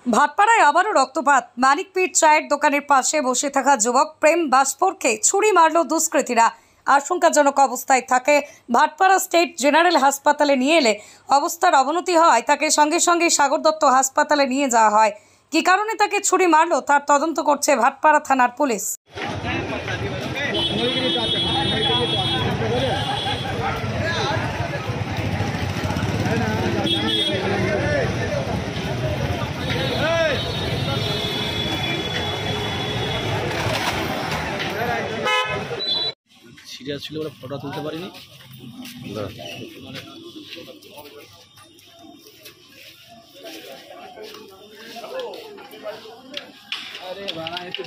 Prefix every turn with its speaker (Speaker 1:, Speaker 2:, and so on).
Speaker 1: ভাটপাড়ায় আবারও রক্তপাত। মানিকপীঠ চায়ের দোকানের পাশে বসে থাকা যুবক প্রেম বাসফোরকে ছুরি মারল দুষ্কৃতীরা। আশঙ্কাজনক অবস্থায় থাকে ভাটপাড়া স্টেট জেনারেল হাসপাতালে নিয়ে এলে অবস্থার অবনতি হয় তাকে সঙ্গে সঙ্গে সাগর দত্ত হাসপাতালে নিয়ে যাওয়া হয়। কী কারণে তাকে ছুরি মারল তার তদন্ত করছে ভাটপাড়া থানার পুলিশ।
Speaker 2: সিরিয়াস ছিল বলে ফটো তুলতে পারিনি। আরে বানা একটু